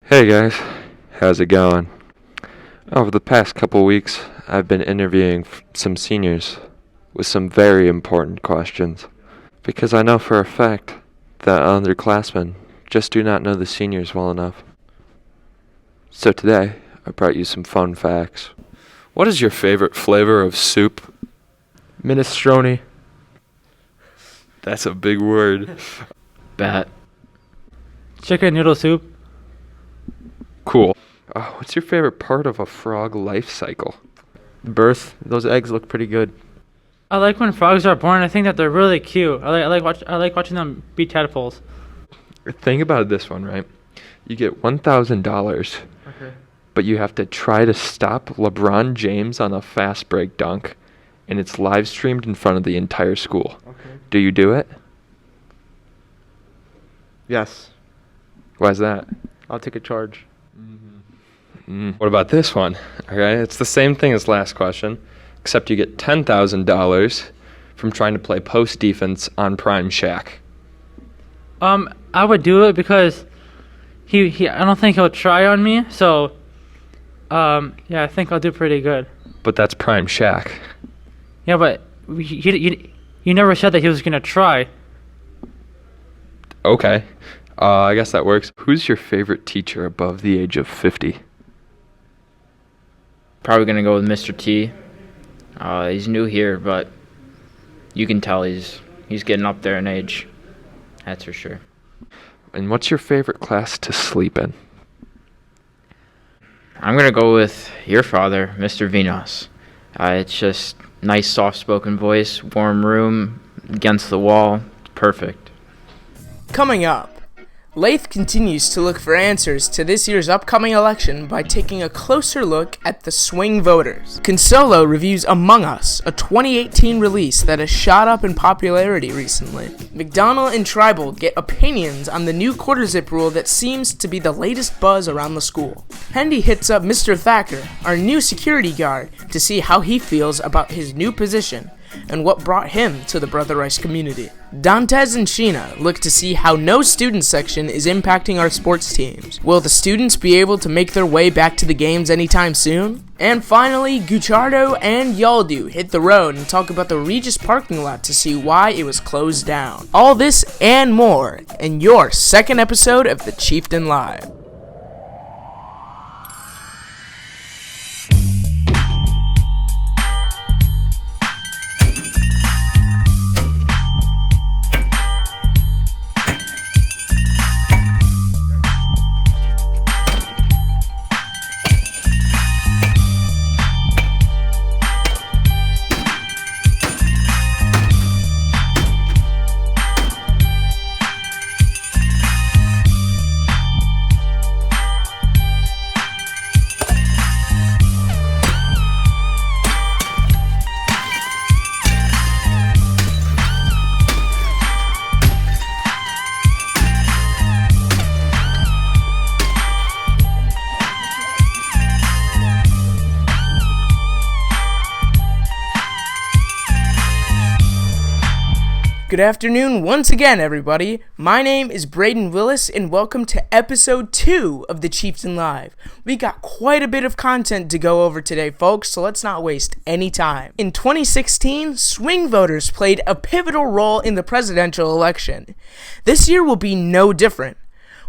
Hey guys, how's it going? Over the past couple weeks, I've been interviewing some seniors with some very important questions because I know for a fact that underclassmen just do not know the seniors well enough. So today, I brought you some fun facts. What is your favorite flavor of soup? Minestrone. That's a big word. Bat. Chicken noodle soup. Cool. What's your favorite part of a frog life cycle? Birth. Those eggs look pretty good. I like when frogs are born. I think that they're really cute. I like watching them be tadpoles. Think about this one, right? You get $1,000, Okay. but you have to try to stop LeBron James on a fast break dunk, and it's live streamed in front of the entire school. Okay. Do you do it? Yes. Why's that? I'll take a charge. What about this one? Okay, it's the same thing as last question, except you get $10,000 from trying to play post defense on Prime Shaq. I would do it because he I don't think he'll try on me. So, yeah, I think I'll do pretty good. But that's Prime Shaq. Yeah, but you never said that he was gonna try. Okay, I guess that works. Who's your favorite teacher above the age of 50? Probably gonna go with Mr. T. He's new here, but you can tell he's getting up there in age. That's for sure. And what's your favorite class to sleep in? I'm gonna go with your father, Mr. Vinos. It's just nice, soft-spoken voice, warm room, against the wall, perfect. Coming up, Laith continues to look for answers to this year's upcoming election by taking a closer look at the swing voters. Consolo reviews Among Us, a 2018 release that has shot up in popularity recently. Kieran and Tribul get opinions on the new quarter-zip rule that seems to be the latest buzz around the school. Hendi hits up Mr. Thacker, our new security guard, to see how he feels about his new position and what brought him to the Brother Rice community. Dontez and Sheena look to see how no student section is impacting our sports teams. Will the students be able to make their way back to the games anytime soon? And finally, Gucciardo and Yaldoo hit the road and talk about the Regis parking lot to see why it was closed down. All this and more in your second episode of the Chieftain Live. Good afternoon once again, everybody. My name is Braden Willis, and welcome to episode 2 of the Chieftain Live. We got quite a bit of content to go over today, folks, so let's not waste any time. In 2016, swing voters played a pivotal role in the presidential election. This year will be no different.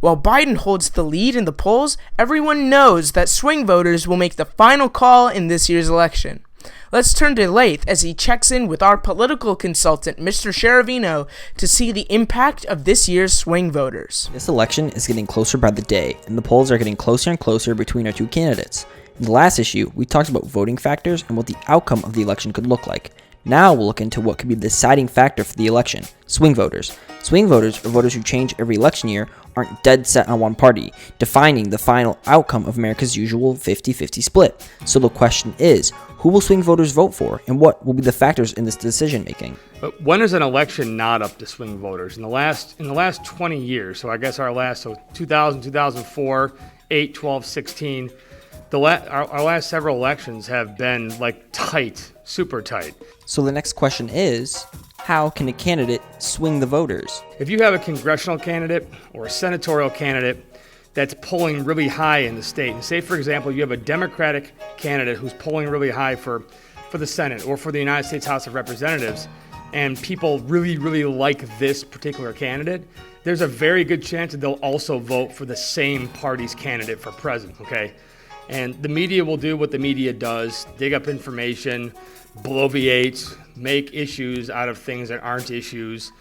While Biden holds the lead in the polls, everyone knows that swing voters will make the final call in this year's election. Let's turn to Laith as he checks in with our political consultant, Mr. Sheravino, to see the impact of this year's swing voters. This election is getting closer by the day, and the polls are getting closer and closer between our two candidates. In the last issue, we talked about voting factors and what the outcome of the election could look like. Now we'll look into what could be the deciding factor for the election: swing voters. Swing voters, or voters who change every election year, aren't dead set on one party, defining the final outcome of America's usual 50-50 split. So the question is, who will swing voters vote for, and what will be the factors in this decision making? But when is an election not up to swing voters? In the last 20 years, so I guess our last, 2000, 2004, 8, 12, 16, our last several elections have been like tight, super tight. So the next question is, how can a candidate swing the voters? If you have a congressional candidate or a senatorial candidate that's polling really high in the state. And say, for example, you have a Democratic candidate who's polling really high for the Senate or for the United States House of Representatives, and people really, really like this particular candidate, there's a very good chance that they'll also vote for the same party's candidate for president, okay? And the media will do what the media does, dig up information, bloviate, make issues out of things that aren't issues,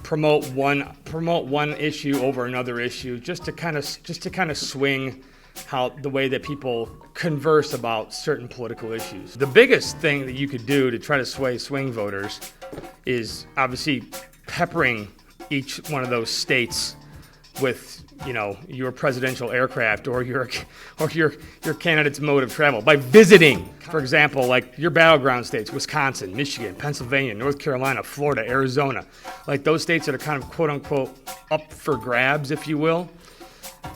promote one issue over another issue, just to kind of swing the way that people converse about certain political issues. The biggest thing that you could do to try to sway swing voters is obviously peppering each one of those states with, your presidential aircraft or your candidate's mode of travel by visiting. For example, like your battleground states, Wisconsin, Michigan, Pennsylvania, North Carolina, Florida, Arizona, like those states that are kind of quote unquote up for grabs, if you will.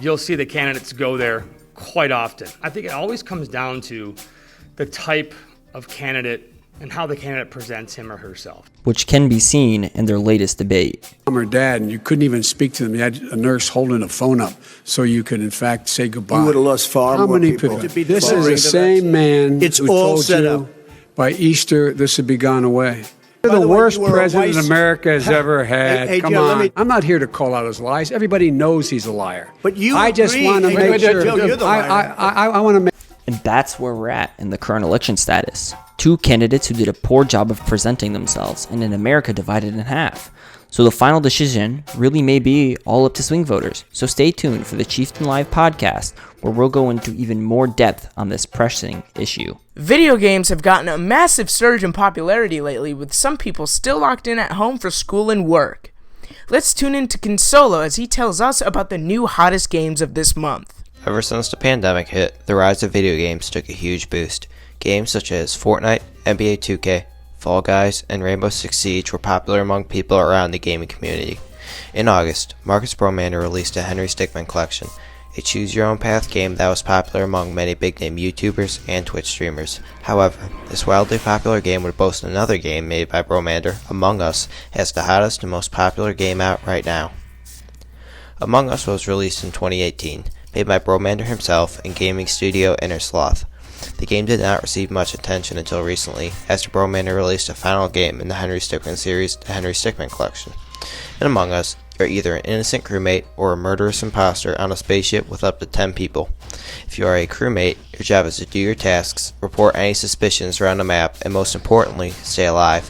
You'll see the candidates go there quite often. I think it always comes down to the type of candidate and how the candidate presents him or herself, which can be seen in their latest debate. Mom or dad, and you couldn't even speak to them. You had a nurse holding a phone up so you could, in fact, say goodbye. You would have lost far How more many people. This is the same man It's who all told set you up. by Easter this would be gone away. By The the way, worst you were a president vice- America has ever had. Hey, Come Joe, let on. me- I'm not here to call out his lies. Everybody knows he's a liar. But you I just agree. want to Hey, make sure. Joe, you're the liar. I want to make. And that's where we're at in the current election status. Two candidates who did a poor job of presenting themselves, and an America divided in half. So the final decision really may be all up to swing voters. So stay tuned for the Chieftain Live podcast, where we'll go into even more depth on this pressing issue. Video games have gotten a massive surge in popularity lately, with some people still locked in at home for school and work. Let's tune in to Consolo as he tells us about the new hottest games of this month. Ever since the pandemic hit, the rise of video games took a huge boost. Games such as Fortnite, NBA 2K, Fall Guys, and Rainbow Six Siege were popular among people around the gaming community. In August, Marcus Bromander released a Henry Stickmin collection, a choose-your-own-path game that was popular among many big-name YouTubers and Twitch streamers. However, this wildly popular game would boast another game made by Bromander, Among Us, as the hottest and most popular game out right now. Among Us was released in 2018, made by Bromander himself and gaming studio Innersloth. The game did not receive much attention until recently, as Bromander released a final game in the Henry Stickmin series, the Henry Stickmin Collection. In Among Us, you're either an innocent crewmate or a murderous imposter on a spaceship with up to 10 people. If you are a crewmate, your job is to do your tasks, report any suspicions around the map, and most importantly, stay alive.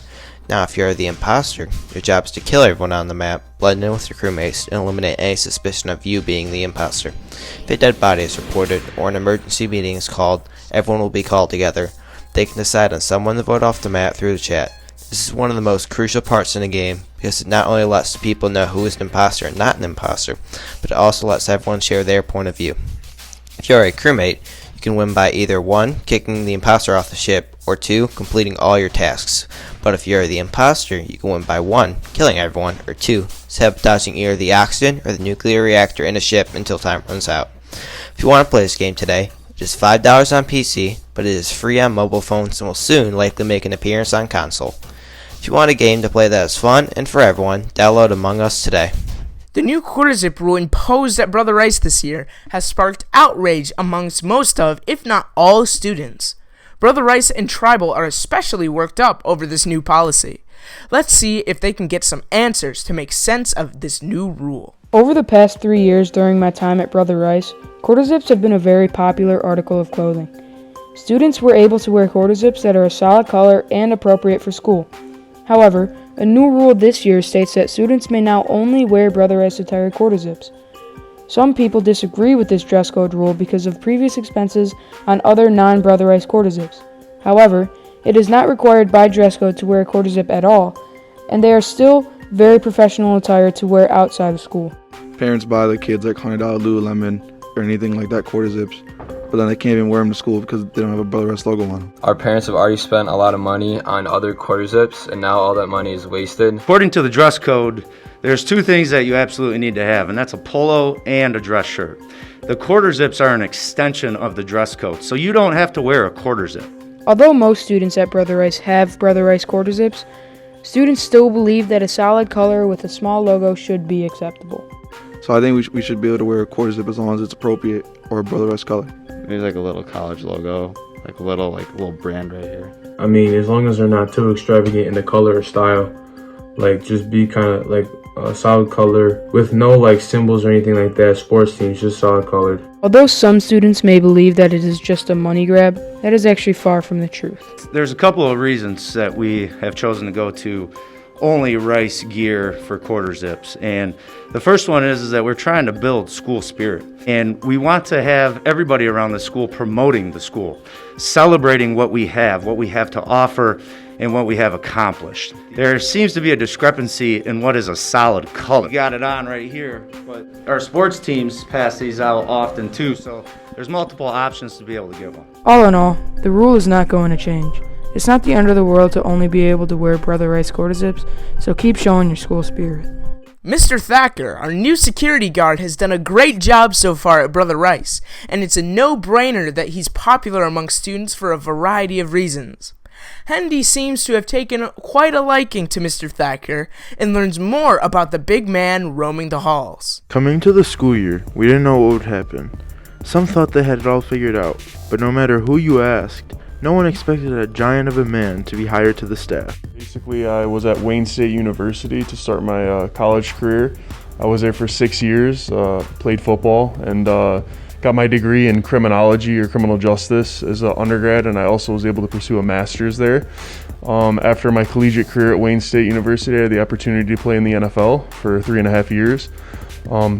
Now, if you are the imposter, your job is to kill everyone on the map, blend in with your crewmates, and eliminate any suspicion of you being the imposter. If a dead body is reported or an emergency meeting is called, everyone will be called together. They can decide on someone to vote off the map through the chat. This is one of the most crucial parts in the game, because it not only lets people know who is an imposter and not an imposter, but it also lets everyone share their point of view. If you are a crewmate, you can win by either 1. Kicking the imposter off the ship, or 2. Completing all your tasks. But if you are the imposter, you can win by 1. Killing everyone, or 2. Sabotaging either the oxygen or the nuclear reactor in a ship until time runs out. If you want to play this game today, it is $5 on PC, but it is free on mobile phones and will soon likely make an appearance on console. If you want a game to play that is fun and for everyone, download Among Us today. The new quarter zip rule imposed at Brother Rice this year has sparked outrage amongst most of, if not all, students. Brother Rice and Tribul are especially worked up over this new policy. Let's see if they can get some answers to make sense of this new rule. Over the past 3 years during my time at Brother Rice, quarter zips have been a very popular article of clothing. Students were able to wear quarter zips that are a solid color and appropriate for school. However, a new rule this year states that students may now only wear Brother Rice attire quarter zips. Some people disagree with this dress code rule because of previous expenses on other non-Brother Rice quarter zips. However, it is not required by dress code to wear a quarter zip at all, and they are still very professional attire to wear outside of school. Parents buy their kids like $100 Lululemon or anything like that quarter zips, but then they can't even wear them to school because they don't have a Brother Rice logo on them. Our parents have already spent a lot of money on other quarter zips, and now all that money is wasted. According to the dress code, there's 2 things that you absolutely need to have, and that's a polo and a dress shirt. The quarter zips are an extension of the dress code, so you don't have to wear a quarter zip. Although most students at Brother Rice have Brother Rice quarter zips, students still believe that a solid color with a small logo should be acceptable. So I think we should be able to wear a quarter zip as long as it's appropriate or a Brother Rice color. Maybe like a little college logo, like a little brand right here. I mean, as long as they're not too extravagant in the color or style, like just be kind of like a solid color with no like symbols or anything like that. Sports teams, just solid colored. Although some students may believe that it is just a money grab, that is actually far from the truth. There's a couple of reasons that we have chosen to go to only Rice gear for quarter zips. And the first one is that we're trying to build school spirit. And we want to have everybody around the school promoting the school, celebrating what we have to offer, and what we have accomplished. There seems to be a discrepancy in what is a solid color. We got it on right here, but our sports teams pass these out often too, so there's multiple options to be able to give them. All in all, the rule is not going to change. It's not the end of the world to only be able to wear Brother Rice quarter zips, so keep showing your school spirit. Mr. Thacker, our new security guard, has done a great job so far at Brother Rice, and it's a no-brainer that he's popular among students for a variety of reasons. Hendi seems to have taken quite a liking to Mr. Thacker and learns more about the big man roaming the halls. Coming to the school year, we didn't know what would happen. Some thought they had it all figured out, but no matter who you asked, no one expected a giant of a man to be hired to the staff. Basically, I was at Wayne State University to start my college career. I was there for 6 years, played football, and got my degree in criminology or criminal justice as an undergrad, and I also was able to pursue a master's there. After my collegiate career at Wayne State University, I had the opportunity to play in the NFL for 3.5 years.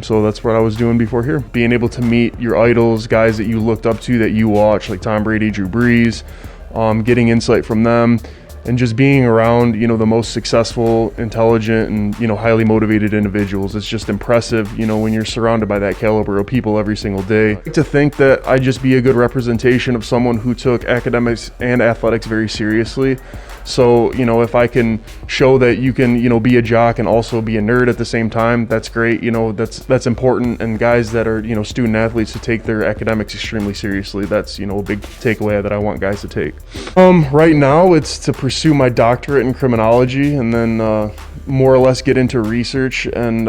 So that's what I was doing before here. Being able to meet your idols, guys that you looked up to, that you watch, like Tom Brady, Drew Brees, getting insight from them, and just being around, the most successful, intelligent, and, highly motivated individuals. It's just impressive, when you're surrounded by that caliber of people every single day. I like to think that I'd just be a good representation of someone who took academics and athletics very seriously. So, if I can show that you can, be a jock and also be a nerd at the same time, that's great. That's important. And guys that are, student athletes to take their academics extremely seriously, that's, a big takeaway that I want guys to take. Right now, it's to pursue my doctorate in criminology and then more or less get into research and,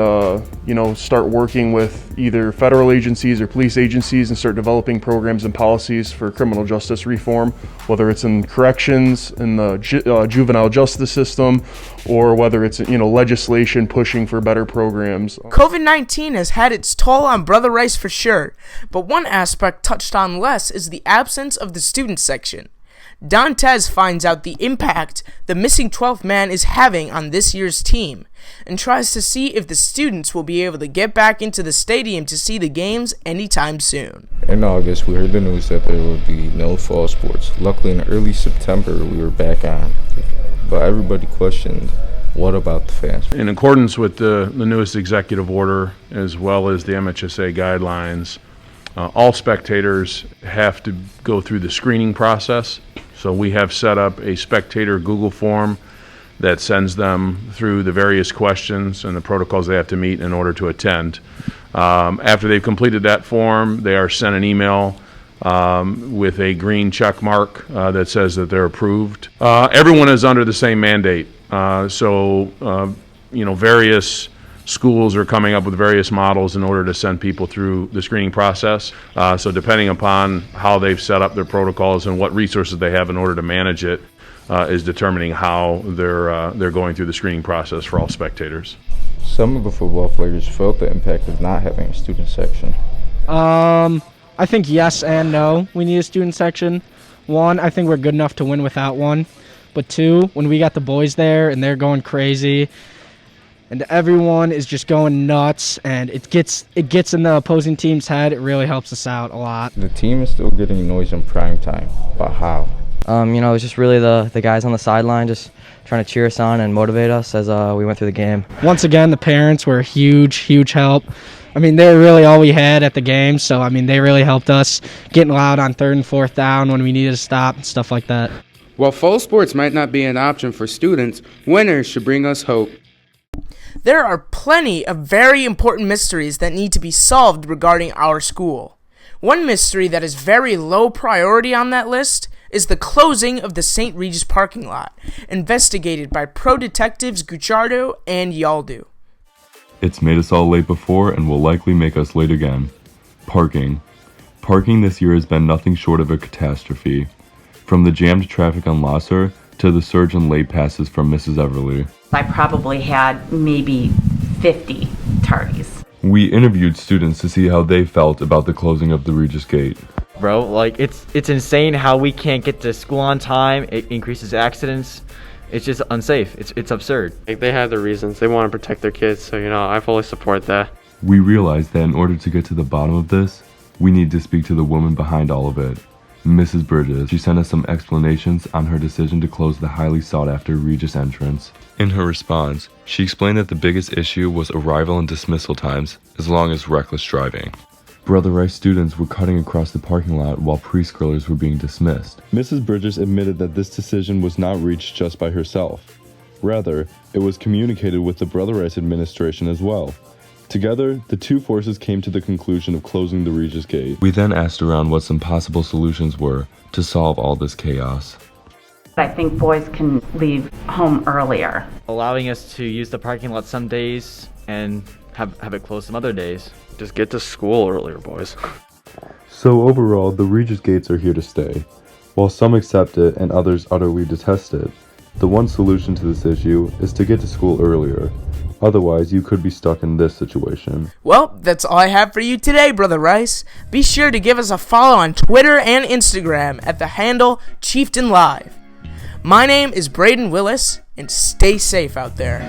start working with either federal agencies or police agencies and start developing programs and policies for criminal justice reform, whether it's in corrections, in the juvenile justice system, or whether it's, legislation pushing for better programs. COVID-19 has had its toll on Brother Rice for sure, but one aspect touched on less is the absence of the student section. Dontez finds out the impact the missing 12th man is having on this year's team and tries to see if the students will be able to get back into the stadium to see the games anytime soon. In August, we heard the news that there would be no fall sports. Luckily, in early September, we were back on. But everybody questioned, what about the fans? In accordance with the newest executive order, as well as the MHSA guidelines, all spectators have to go through the screening process. So we have set up a spectator Google form that sends them through the various questions and the protocols they have to meet in order to attend. After they've completed that form, they are sent an email with a green check mark that says that they're approved. Everyone is under the same mandate. Various schools are coming up with various models in order to send people through the screening process. So depending upon how they've set up their protocols and what resources they have in order to manage it is determining how they're going through the screening process for all spectators. Some of the football players felt the impact of not having a student section. I think yes and no. We need a student section. One, I think we're good enough to win without one. But two, when we got the boys there and they're going crazy, and everyone is just going nuts, and it gets in the opposing team's head. It really helps us out a lot. The team is still getting noise in prime time, but how? It was just really the guys on the sideline just trying to cheer us on and motivate us as we went through the game. Once again, the parents were a huge help. They're really all we had at the game, so they really helped us getting loud on 3rd and 4th down when we needed to stop and stuff like that. While fall sports might not be an option for students, winners should bring us hope. There are plenty of very important mysteries that need to be solved regarding our school. One mystery that is very low priority on that list is the closing of the St. Regis parking lot, investigated by pro detectives Gucciardo and Yaldoo. It's made us all late before and will likely make us late again. Parking. Parking this year has been nothing short of a catastrophe. From the jammed traffic on Lasser to the surge in late passes from Mrs. Everly. I probably had maybe 50 tardies. We interviewed students to see how they felt about the closing of the Regis Gate. Bro, like it's insane how we can't get to school on time. It increases accidents. It's just unsafe. It's absurd. Like, they have their reasons. They want to protect their kids, so I fully support that. We realized that in order to get to the bottom of this, we need to speak to the woman behind all of it, Mrs. Bridges. She sent us some explanations on her decision to close the highly sought after Regis entrance. In her response, she explained that the biggest issue was arrival and dismissal times, as long as reckless driving. Brother Rice students were cutting across the parking lot while preschoolers were being dismissed. Mrs. Bridges admitted that this decision was not reached just by herself. Rather, it was communicated with the Brother Rice administration as well. Together, the two forces came to the conclusion of closing the Regis Gate. We then asked around what some possible solutions were to solve all this chaos. I think boys can leave home earlier. Allowing us to use the parking lot some days and have it closed some other days. Just get to school earlier, boys. So overall, the Regis Gates are here to stay. While some accept it and others utterly detest it, the one solution to this issue is to get to school earlier. Otherwise, you could be stuck in this situation. Well, that's all I have for you today, Brother Rice. Be sure to give us a follow on Twitter and Instagram at the handle Chieftain Live. My name is Braden Willis, and stay safe out there.